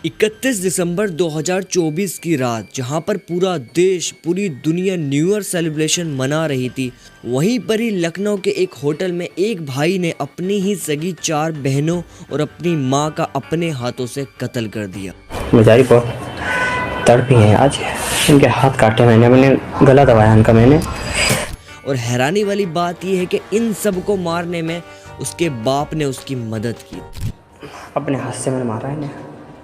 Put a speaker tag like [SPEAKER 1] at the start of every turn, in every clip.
[SPEAKER 1] 31 दिसंबर 2024 की रात जहां पर पूरा देश पूरी दुनिया न्यू ईयर सेलिब्रेशन मना रही थी, वहीं पर ही लखनऊ के एक होटल में एक भाई ने अपनी ही सगी 4 बहनों और अपनी मां का अपने हाथों से कत्ल कर दिया।
[SPEAKER 2] बेचारी बहुत तड़पी हैं आज। इनके हाथ काटे मैंने गला दबाया इनका मैंने।
[SPEAKER 1] और हैरानी वाली बात यह है कि इन सब को मारने में उसके बाप ने उसकी मदद की।
[SPEAKER 2] अपने हाथ से मैंने मारा इन्हें,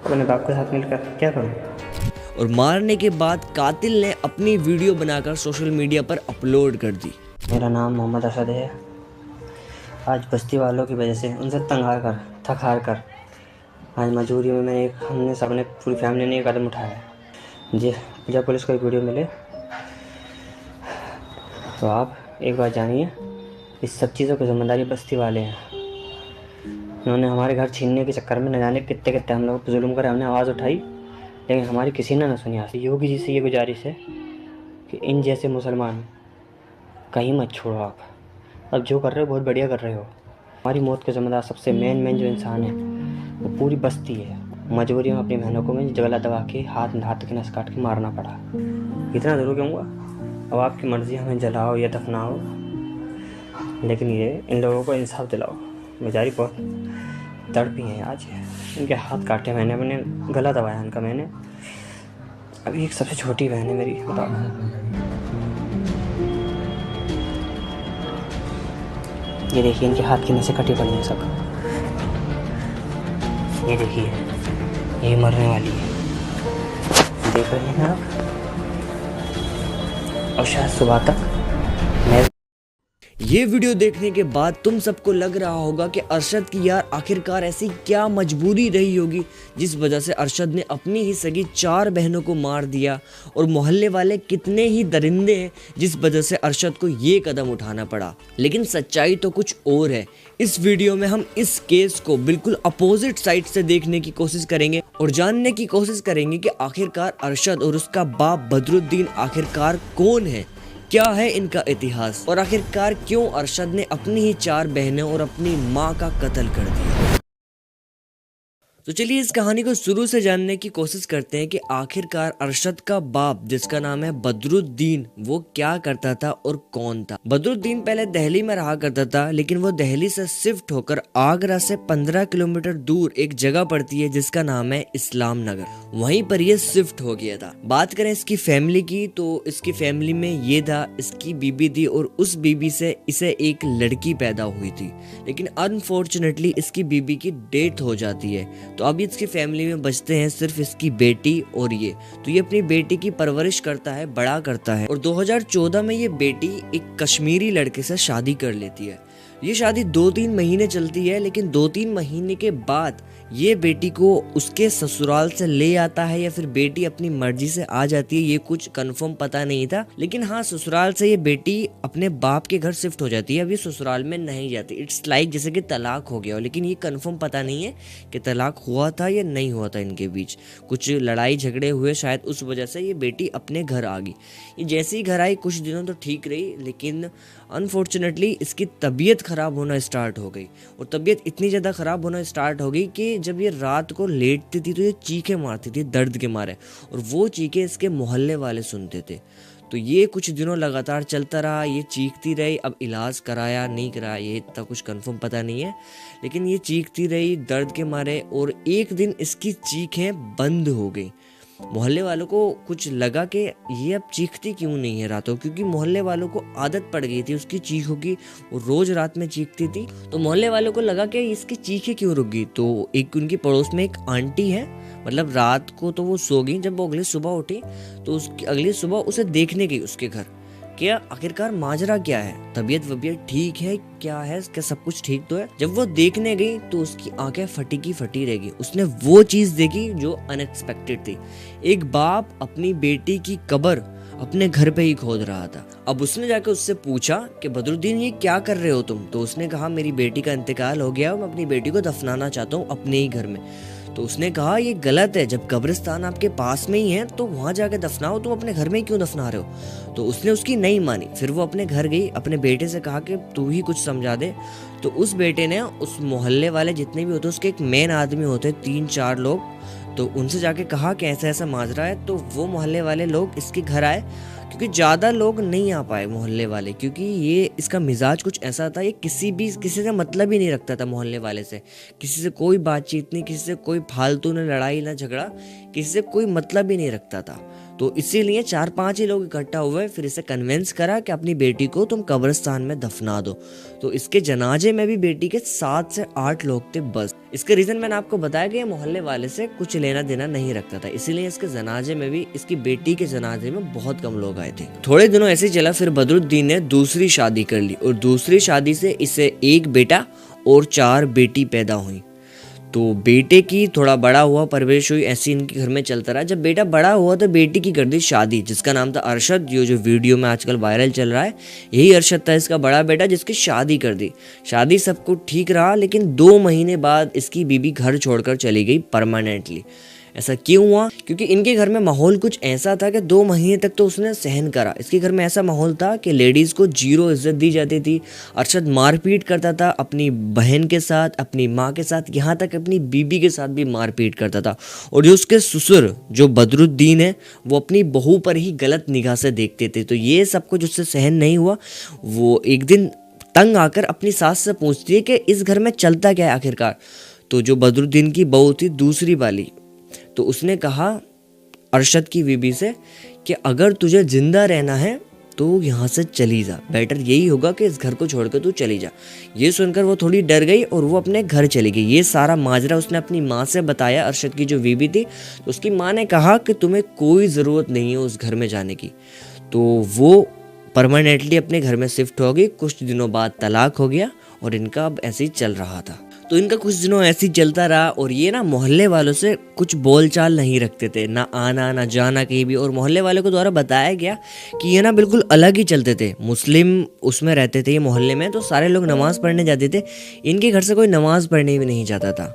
[SPEAKER 2] अपने बाप के साथ मिलकर क्या करूं।
[SPEAKER 1] और मारने के बाद कातिल ने अपनी वीडियो बनाकर सोशल मीडिया पर अपलोड कर दी।
[SPEAKER 2] मेरा नाम मोहम्मद अरशद है। आज बस्ती वालों की वजह से उनसे थक हार कर आज मजबूरी में हमने सबने पूरी फैमिली ने एक कदम उठाया है। जी, जब पुलिस को एक वीडियो मिले तो आप एक बात जानिए, इस सब चीज़ों की जिम्मेदारी बस्ती वाले हैं। उन्होंने हमारे घर छीनने के चक्कर में न जाने कितने हम लोग पर जुल्म करे। हमने आवाज़ उठाई लेकिन हमारी किसी ने न सुनी। योगी जी से ये गुजारिश है कि इन जैसे मुसलमान कहीं मत छोड़ो। आप अब जो कर रहे हो बहुत बढ़िया कर रहे हो। हमारी मौत के जिम्मेदार सबसे मेन जो इंसान है वो पूरी बस्ती है। मजबूरी में अपनी बहनों को मैं गला दबा के हाथ की नस काट के मारना पड़ा। इतना ज़रूर कहूँगा, अब आपकी मर्ज़ी, हमें जलाओ या दफनाओ, लेकिन ये इन लोगों को इंसाफ दिलाओ। बेचारी बहुत तड़पी हैं आज। इनके हाथ काटे मैंने, अपने गला दबाया इनका मैंने। अभी एक सबसे छोटी बहन है मेरी, बताओ। ये देखिए इनके हाथ की नसें कटी पड़ी हैं सब। ये देखिए, ये मरने वाली है, देख रहे हैं आप। और शायद सुबह तक मैं
[SPEAKER 1] ये वीडियो देखने के बाद तुम सबको लग रहा होगा कि अरशद की यार आखिरकार ऐसी क्या मजबूरी रही होगी जिस वजह से अरशद ने अपनी ही सगी 4 बहनों को मार दिया, और मोहल्ले वाले कितने ही दरिंदे हैं जिस वजह से अरशद को ये कदम उठाना पड़ा। लेकिन सच्चाई तो कुछ और है। इस वीडियो में हम इस केस को बिल्कुल अपोजिट साइड से देखने की कोशिश करेंगे और जानने की कोशिश करेंगे कि आखिरकार अरशद और उसका बाप बदरुद्दीन आखिरकार कौन है, क्या है इनका इतिहास, और आखिरकार क्यों अरशद ने अपनी ही 4 बहनों और अपनी मां का कत्ल कर दिया। तो चलिए इस कहानी को शुरू से जानने की कोशिश करते हैं कि आखिरकार अरशद का बाप जिसका नाम है बदरुद्दीन, वो क्या करता था और कौन था। बदरुद्दीन पहले दिल्ली में रहा करता था, लेकिन वो दिल्ली से शिफ्ट होकर आगरा से 15 किलोमीटर दूर एक जगह पड़ती है जिसका नाम है इस्लाम नगर, वहीं पर ये शिफ्ट हो गया था। बात करें इसकी फैमिली की तो इसकी फैमिली में ये था, इसकी बीबी थी और उस बीबी से इसे एक लड़की पैदा हुई थी, लेकिन अनफॉर्चुनेटली इसकी बीबी की डेथ हो जाती है। तो अब इसकी फैमिली में बचते हैं सिर्फ इसकी बेटी और ये। तो ये अपनी बेटी की परवरिश करता है, बड़ा करता है, और 2014 में ये बेटी एक कश्मीरी लड़के से शादी कर लेती है। ये शादी 2-3 महीने चलती है, लेकिन 2-3 महीने के बाद ये बेटी को उसके ससुराल से ले आता है या फिर बेटी अपनी मर्जी से आ जाती है, ये कुछ कंफर्म पता नहीं था। लेकिन हाँ, ससुराल से ये बेटी अपने बाप के घर शिफ्ट हो जाती है। अब ये ससुराल में नहीं जाती। इट्स लाइक जैसे कि तलाक हो गया हो, लेकिन ये कंफर्म पता नहीं है कि तलाक हुआ था या नहीं हुआ था। इनके बीच कुछ लड़ाई झगड़े हुए शायद, उस वजह से ये बेटी अपने घर आ गई। ये जैसे ही घर आई कुछ दिनों तो ठीक रही, लेकिन अनफॉर्चुनेटली इसकी तबीयत ख़राब होना स्टार्ट हो गई। और तबीयत इतनी ज़्यादा ख़राब होना स्टार्ट हो गई कि जब ये रात को लेटती थी तो ये चीखें मारती थी दर्द के मारे, और वो चीखें इसके मोहल्ले वाले सुनते थे। तो ये कुछ दिनों लगातार चलता रहा, ये चीखती रही। अब इलाज कराया नहीं कराया ये इतना कुछ कंफर्म पता नहीं है, लेकिन ये चीखती रही दर्द के मारे, और एक दिन इसकी चीखें बंद हो गई। मोहल्ले वालों को कुछ लगा कि ये अब चीखती क्यों नहीं है रातों, क्योंकि मोहल्ले वालों को आदत पड़ गई थी उसकी चीखों की, वो रोज रात में चीखती थी। तो मोहल्ले वालों को लगा कि इसकी चीखें क्यों रुक गई। तो एक उनकी पड़ोस में एक आंटी है, मतलब रात को तो वो सो गई, जब वो अगली सुबह उठी तो उसकी अगली सुबह उसे देखने गई उसके घर, क्या आखिरकार माजरा क्या है, तबीयत वबीयत ठीक है, क्या है, क्या सब कुछ ठीक तो है। जब वो देखने गई तो उसकी आंखें फटी की फटी रह गई। उसने वो चीज देखी जो अनएक्सपेक्टेड थी। एक बाप अपनी बेटी की कब्र अपने घर पे ही खोद रहा था। अब उसने जाकर उससे पूछा कि बदरुद्दीन ये क्या कर रहे हो तुम। तो उसने कहा मेरी बेटी का इंतकाल हो गया, मैं अपनी बेटी को दफनाना चाहता हूँ अपने ही घर में। तो उसने कहा ये गलत है, जब कब्रिस्तान आपके पास में ही है तो वहां जाके दफनाओ, तुम अपने घर में ही क्यों दफना रहे हो। तो उसने उसकी नहीं मानी। फिर वो अपने घर गई, अपने बेटे से कहा कि तू ही कुछ समझा दे। तो उस बेटे ने उस मोहल्ले वाले जितने भी होते उसके एक मेन आदमी होते 3-4 लोग, तो उनसे जाके कहा कि ऐसा ऐसा माजरा है। तो वो मोहल्ले वाले लोग इसके घर आए, क्योंकि ज़्यादा लोग नहीं आ पाए मोहल्ले वाले, क्योंकि ये इसका मिजाज कुछ ऐसा था, ये किसी से मतलब ही नहीं रखता था मोहल्ले वाले से। किसी से कोई बातचीत नहीं, किसी से कोई फालतू ना लड़ाई ना झगड़ा, किसी से कोई मतलब ही नहीं रखता था। तो इसीलिए 4-5 ही लोग इकट्ठा हुए, फिर इसे कन्विंस करा कि अपनी बेटी को तुम कब्रिस्तान में दफना दो। तो इसके जनाजे में भी बेटी के 7 से 8 लोग थे बस। इसके रीज़न मैंने आपको बताया कि ये मोहल्ले वाले से कुछ लेना देना नहीं रखता था, इसीलिए इसके जनाजे में भी, इसकी बेटी के जनाजे में बहुत कम लोग आए थे। थोड़े दिनों ऐसे ही चला, फिर बदरुद्दीन ने दूसरी शादी कर ली और दूसरी शादी से इसे एक बेटा और 4 बेटी पैदा हुई। तो बेटे की थोड़ा बड़ा हुआ, परवरिश हुई, ऐसे इनके घर में चलता रहा। जब बेटा बड़ा हुआ तो बेटी की कर दी शादी, जिसका नाम था अरशद। ये जो वीडियो में आजकल वायरल चल रहा है, यही अरशद था इसका बड़ा बेटा, जिसकी शादी कर दी। शादी सब कुछ ठीक रहा, लेकिन 2 महीने बाद इसकी बीबी घर छोड़कर चली गई परमानेंटली। ऐसा क्यों हुआ? क्योंकि इनके घर में माहौल कुछ ऐसा था कि 2 महीने तक तो उसने सहन करा। इसके घर में ऐसा माहौल था कि लेडीज़ को 0 इज्जत दी जाती थी। अरशद मारपीट करता था अपनी बहन के साथ, अपनी माँ के साथ, यहाँ तक अपनी बीबी के साथ भी मारपीट करता था। और जो उसके ससुर जो बदरुद्दीन है, वो अपनी बहू पर ही गलत निगाह से देखते थे। तो ये सब कुछ उससे सहन नहीं हुआ। वो एक दिन तंग आकर अपनी सास से पूछती है कि इस घर में चलता क्या है आखिरकार। तो जो बदरुद्दीन की बहू थी दूसरी वाली, तो उसने कहा अरशद की बीबी से कि अगर तुझे जिंदा रहना है तो यहाँ से चली जा, बेटर यही होगा कि इस घर को छोड़कर तू चली जा। ये सुनकर वो थोड़ी डर गई और वो अपने घर चली गई। ये सारा माजरा उसने अपनी माँ से बताया, अरशद की जो बीबी थी। तो उसकी माँ ने कहा कि तुम्हें कोई ज़रूरत नहीं है उस घर में जाने की। तो वो परमानेंटली अपने घर में शिफ्ट हो गई। कुछ दिनों बाद तलाक हो गया और इनका अब ऐसे ही चल रहा था। तो इनका कुछ दिनों ऐसे ही चलता रहा और ये ना मोहल्ले वालों से कुछ बोलचाल नहीं रखते थे, ना आना ना जाना कहीं भी। और मोहल्ले वालों को द्वारा बताया गया कि ये ना बिल्कुल अलग ही चलते थे। मुस्लिम उसमें रहते थे ये मोहल्ले में, तो सारे लोग नमाज़ पढ़ने जाते थे। इनके घर से कोई नमाज़ पढ़ने भी नहीं जाता था।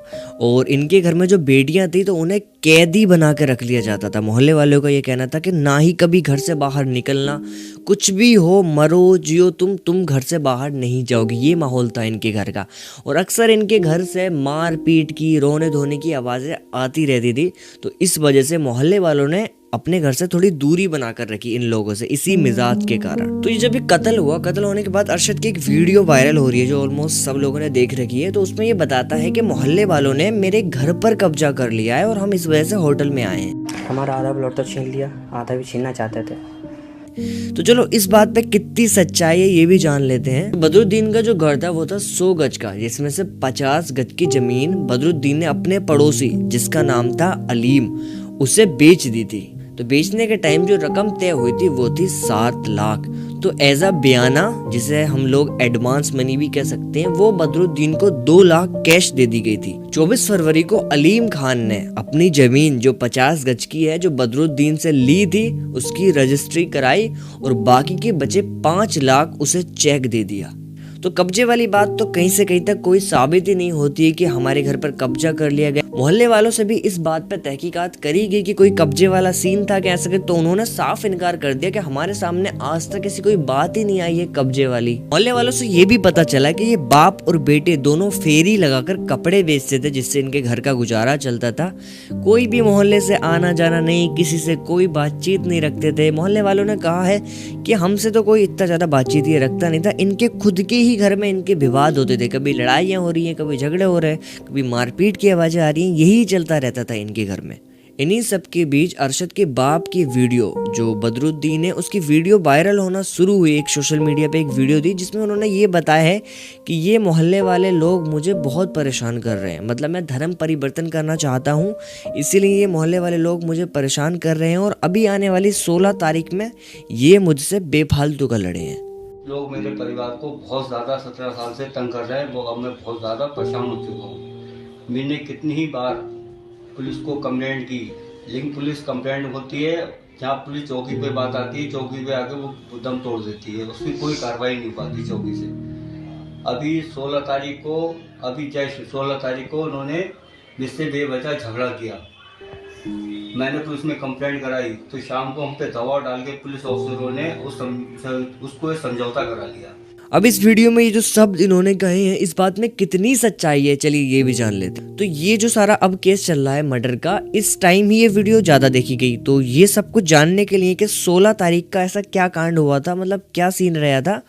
[SPEAKER 1] और इनके घर में जो बेटियां थी तो उन्हें कैदी बना के रख लिया जाता था। मोहल्ले वालों का ये कहना था कि ना ही कभी घर से बाहर निकलना, कुछ भी हो, मरो जियो, तुम घर से बाहर नहीं जाओगे। ये माहौल था इनके घर का। और अक्सर इनके घर से मार पीट की, रोने धोने की आवाज़ें आती रहती थी। तो इस वजह से मोहल्ले वालों ने अपने घर से थोड़ी दूरी बनाकर रखी इन लोगों से, इसी मिजाज के कारण। तो ये जब ये कत्ल हुआ, कत्ल होने के बाद अरशद की एक वीडियो वायरल हो रही है जो ऑलमोस्ट सब लोगों ने देख रखी है। तो उसमें ये बताता है कि मोहल्ले वालों ने मेरे घर पर कब्जा कर लिया है और हम इस वजह से होटल में आए हैं।
[SPEAKER 2] हमारा आधा प्लॉट तो छीन लिया, आधा भी छीनना चाहते थे।
[SPEAKER 1] तो चलो इस बात पे कितनी सच्चाई है ये भी जान लेते हैं। बदरुद्दीन का जो घर था वो था 100 गज का, जिसमें से 50 गज की जमीन बदरुद्दीन ने अपने पड़ोसी जिसका नाम था अलीम उसे बेच दी थी। तो बेचने के टाइम जो रकम तय हुई थी वो थी 7 लाख। तो एज अ बयाना, जिसे हम लोग एडवांस मनी भी कह सकते हैं, वो बदरुद्दीन को 2 लाख कैश दे दी गई थी। 24 फरवरी को अलीम खान ने अपनी जमीन जो 50 गज की है, जो बदरुद्दीन से ली थी, उसकी रजिस्ट्री कराई और बाकी के बचे 5 लाख उसे चेक दे दिया। तो कब्जे वाली बात तो कहीं से कहीं तक कोई साबित ही नहीं होती है कि हमारे घर पर कब्जा कर लिया गया। मोहल्ले वालों से भी इस बात पर तहकीकात करी गई कि कोई कब्जे वाला सीन था क्या ऐसा, तो उन्होंने साफ इनकार कर दिया कि हमारे सामने आज तक ऐसी कोई बात ही नहीं आई है कब्जे वाली। मोहल्ले वालों से ये भी पता चला कि ये बाप और बेटे दोनों फेरी लगाकर कपड़े बेचते थे, जिससे इनके घर का गुजारा चलता था। कोई भी मोहल्ले से आना जाना नहीं, किसी से कोई बातचीत नहीं रखते थे। मोहल्ले वालों ने कहा है कि हमसे तो कोई इतना ज्यादा बातचीत ये रखता नहीं था। इनके खुद के ही घर में इनके विवाद होते थे, कभी लड़ाइयाँ हो रही हैं, कभी झगड़े हो रहे हैं, कभी मारपीट की आवाज़ें आ रही हैं, यही चलता रहता था इनके घर में। इन्हीं सब के बीच अरशद के बाप की वीडियो जो बदरुद्दीन है, उसकी वीडियो वायरल होना शुरू हुई। एक सोशल मीडिया पे एक वीडियो थी जिसमें उन्होंने ये बताया है कि ये मोहल्ले वाले लोग मुझे बहुत परेशान कर रहे हैं, मतलब मैं धर्म परिवर्तन करना चाहता हूँ, इसीलिए ये मोहल्ले वाले लोग मुझे परेशान कर रहे हैं और अभी आने वाली 16 तारीख में ये मुझसे बेफालतू का लड़े हैं।
[SPEAKER 3] लोग मेरे परिवार को बहुत ज़्यादा 17 साल से तंग कर रहे हैं। वो अब मैं बहुत ज़्यादा परेशान हो चुका हूँ। मैंने कितनी ही बार पुलिस को कंप्लेंट की, लेकिन पुलिस कंप्लेंट होती है, जहाँ पुलिस चौकी पे बात आती है, चौकी पे आके वो दम तोड़ देती है, उसकी कोई कार्रवाई नहीं पाती चौकी से। अभी 16 तारीख को, अभी जैसे 16 तारीख को उन्होंने मुझसे बेवजह झगड़ा किया। मैंने पुलिस में कंप्लेंट कराई तो शाम को हम पे दबाव डाल के पुलिस ऑफिसरों ने उसको समझौता करा लिया।
[SPEAKER 1] अब इस वीडियो में ये जो शब्द इन्होंने कहे हैं, इस बात में कितनी सच्चाई है, चलिए ये भी जान लेते हैं। तो ये जो सारा अब केस चल रहा है मर्डर का, इस टाइम ही ये वीडियो ज़्यादा देखी गई। तो ये सब कुछ जानने के लिए कि 16 तारीख का ऐसा क्या कांड हुआ था, मतलब क्या सीन रहा था,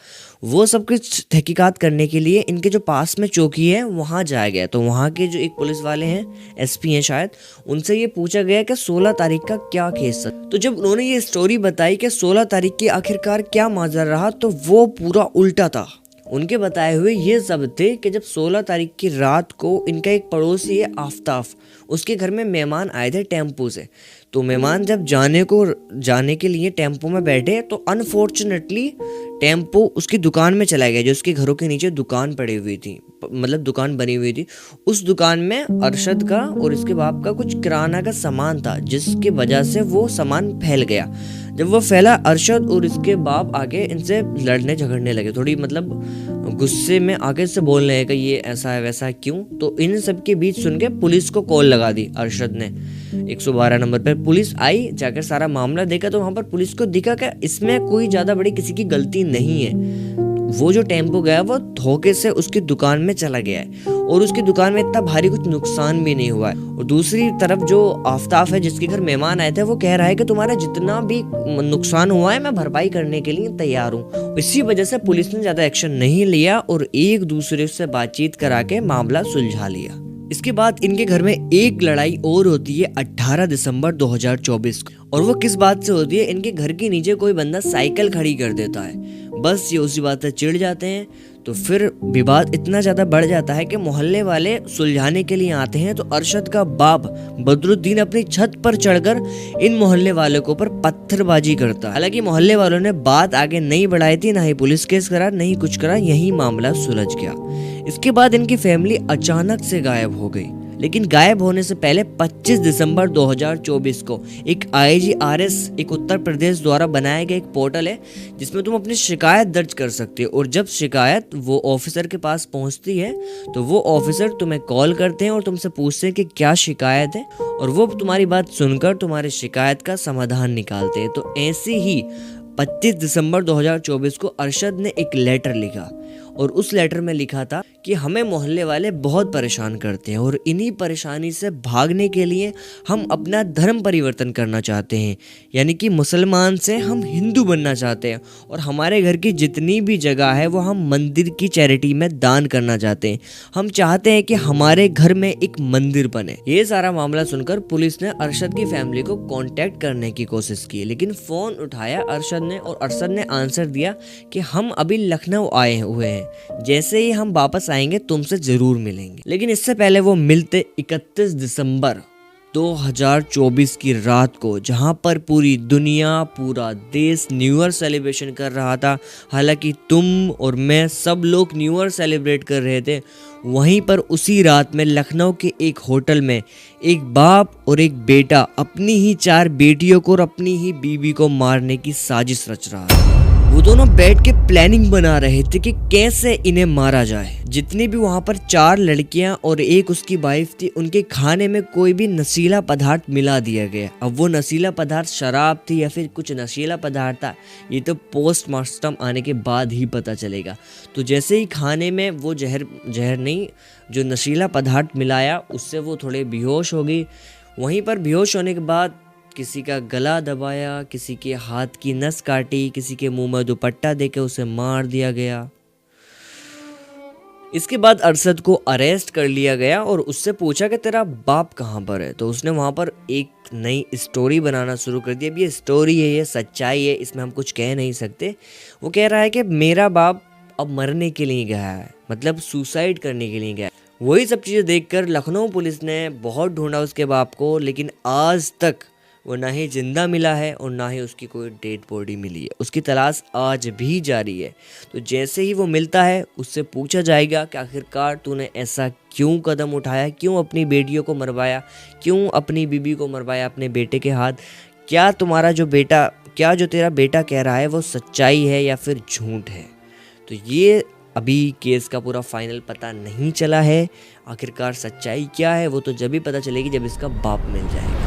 [SPEAKER 1] वो सब कुछ तहकीकात करने के लिए इनके जो पास में चौकी है वहाँ जाया गया। तो वहाँ के जो एक पुलिस वाले हैं, एसपी हैं शायद, उनसे ये पूछा गया कि 16 तारीख का क्या केस था। तो जब उन्होंने ये स्टोरी बताई कि 16 तारीख की आखिरकार क्या माजरा रहा, तो वो पूरा उल्टा था। उनके बताए हुए ये सब थे कि जब 16 तारीख की रात को इनका एक पड़ोसी है आफ्ताफ, उसके घर में मेहमान आए थे टेम्पो से। तो मेहमान जब जाने के लिए टेम्पो में बैठे तो अनफॉर्चुनेटली टेम्पो उसकी दुकान में चला गया, जो उसके घरों के नीचे दुकान पड़ी हुई थी, मतलब दुकान बनी हुई थी। उस दुकान में अरशद का और इसके बाप का कुछ किराना का सामान था, जिसकी वजह से वो सामान फैल गया। जब वो फैला, अरशद और इसके बाप आगे इनसे लड़ने झगड़ने लगे, थोड़ी मतलब गुस्से में आगे से बोलने लगे कि ये ऐसा है वैसा है क्यों। तो इन सब के बीच सुन के पुलिस को कॉल लगा दी अरशद ने। 112 नंबर पर पुलिस आई, जाकर सारा मामला देखा तो वहाँ पर पुलिस को दिखा कि इसमें कोई ज़्यादा बड़ी किसी की गलती नहीं है। वो जो टेम्पो गया वो धोखे से उसकी दुकान में चला गया है और उसकी दुकान में इतना भारी कुछ नुकसान भी नहीं हुआ है। और दूसरी तरफ जो आफ्ताफ है, जिसके घर मेहमान आए थे, वो कह रहा है कि तुम्हारा जितना भी नुकसान हुआ है मैं भरपाई करने के लिए तैयार हूँ। इसी वजह से पुलिस ने ज़्यादा एक्शन नहीं लिया और एक दूसरे से बातचीत करा के मामला सुलझा लिया। इसके बाद इनके घर में एक लड़ाई और होती है 18 दिसंबर 2024 को, और वो किस बात से होती है, इनके घर के नीचे कोई बंदा साइकिल खड़ी कर देता है। बस ये उसी बात से चिढ़ जाते हैं। तो फिर विवाद इतना ज़्यादा बढ़ जाता है कि मोहल्ले वाले सुलझाने के लिए आते हैं। तो अरशद का बाप बदरुद्दीन अपनी छत पर चढ़कर इन मोहल्ले वालों के ऊपर पत्थरबाजी करता है। हालांकि मोहल्ले वालों ने बात आगे नहीं बढ़ाई थी, ना ही पुलिस केस करा, नहीं कुछ करा, यही मामला सुलझ गया। इसके बाद इनकी फैमिली अचानक से गायब हो गई। लेकिन गायब होने से पहले 25 दिसंबर 2024 को एक IGRS, एक उत्तर प्रदेश द्वारा बनाया गया एक पोर्टल है जिसमें तुम अपनी शिकायत दर्ज कर सकते हो। और जब शिकायत वो ऑफिसर के पास पहुंचती है तो वो ऑफिसर तुम्हें कॉल करते हैं और तुमसे पूछते हैं कि क्या शिकायत है, और वो तुम्हारी बात सुनकर तुम्हारी शिकायत का समाधान निकालते हैं। तो ऐसे ही 25 दिसंबर 2024 को अरशद ने एक लेटर लिखा और उस लेटर में लिखा था कि हमें मोहल्ले वाले बहुत परेशान करते हैं और इन्हीं परेशानी से भागने के लिए हम अपना धर्म परिवर्तन करना चाहते हैं, यानी कि मुसलमान से हम हिंदू बनना चाहते हैं और हमारे घर की जितनी भी जगह है वो हम मंदिर की चैरिटी में दान करना चाहते हैं। हम चाहते हैं कि हमारे घर में एक मंदिर बने। ये सारा मामला सुनकर पुलिस ने अरशद की फैमिली को कांटेक्ट करने की कोशिश की, लेकिन फ़ोन उठाया अरशद ने और अरशद ने आंसर दिया कि हम अभी लखनऊ आए हुए हैं, जैसे ही हम वापस आएंगे तुमसे जरूर मिलेंगे। लेकिन इससे पहले वो मिलते 31 दिसंबर 2024 की रात को, जहां पर पूरी दुनिया, पूरा देश न्यू ईयर सेलिब्रेशन कर रहा था। हालांकि तुम और मैं सब लोग न्यू ईयर सेलिब्रेट कर रहे थे, वहीं पर उसी रात में लखनऊ के एक होटल में एक बाप और एक बेटा अपनी ही 4 बेटियों को और अपनी ही बीवी को मारने की साजिश रच रहा है। वो दोनों बैठ के प्लानिंग बना रहे थे कि कैसे इन्हें मारा जाए। जितनी भी वहाँ पर 4 लड़कियां और एक उसकी वाइफ थी, उनके खाने में कोई भी नशीला पदार्थ मिला दिया गया। अब वो नशीला पदार्थ शराब थी या फिर कुछ नशीला पदार्थ था, ये तो पोस्टमार्टम आने के बाद ही पता चलेगा। तो जैसे ही खाने में वो जहर नहीं, जो नशीला पदार्थ मिलाया, उससे वो थोड़े बेहोश हो गई। वहीं पर बेहोश होने के बाद किसी का गला दबाया, किसी के हाथ की नस काटी, किसी के मुंह में दुपट्टा देके उसे मार दिया गया। इसके बाद अरशद को अरेस्ट कर लिया गया और उससे पूछा कि तेरा बाप कहाँ पर है। तो उसने वहाँ पर एक नई स्टोरी बनाना शुरू कर दिया। अब ये स्टोरी है, ये सच्चाई है, इसमें हम कुछ कह नहीं सकते। वो कह रहा है कि मेरा बाप अब मरने के लिए गया है, मतलब सुसाइड करने के लिए गया। वही सब चीज़ें देखकर लखनऊ पुलिस ने बहुत ढूंढा उसके बाप को, लेकिन आज तक वो ना ही जिंदा मिला है और ना ही उसकी कोई डेड बॉडी मिली है। उसकी तलाश आज भी जारी है। तो जैसे ही वो मिलता है उससे पूछा जाएगा कि आखिरकार तूने ऐसा क्यों कदम उठाया, क्यों अपनी बेटियों को मरवाया, क्यों अपनी बीबी को मरवाया अपने बेटे के हाथ। क्या जो तेरा बेटा कह रहा है वो सच्चाई है या फिर झूठ है। तो ये अभी केस का पूरा फाइनल पता नहीं चला है। आखिरकार सच्चाई क्या है वो तो जब भी पता चलेगी जब इसका बाप मिल जाएगा।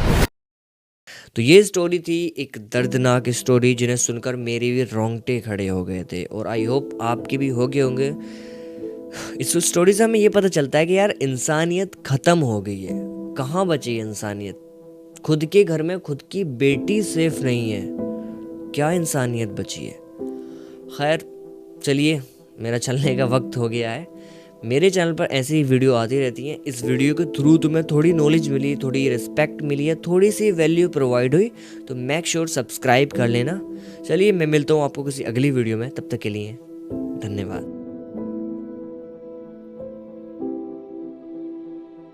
[SPEAKER 1] तो ये स्टोरी थी एक दर्दनाक स्टोरी जिन्हें सुनकर मेरे भी रोंगटे खड़े हो गए थे, और आई होप आपके भी हो गए होंगे। इस स्टोरी से हमें ये पता चलता है कि यार इंसानियत ख़त्म हो गई है। कहाँ बची है इंसानियत? खुद के घर में खुद की बेटी सेफ नहीं है, क्या इंसानियत बची है? खैर चलिए, मेरा चलने का वक्त हो गया है। मेरे चैनल पर ऐसी ही वीडियो आती रहती हैं। इस वीडियो के थ्रू तुम्हें थोड़ी नॉलेज मिली, थोड़ी रिस्पेक्ट मिली है, थोड़ी सी वैल्यू प्रोवाइड हुई, तो मेक श्योर सब्सक्राइब कर लेना। चलिए मैं मिलता हूँ आपको किसी अगली वीडियो में, तब तक के लिए धन्यवाद।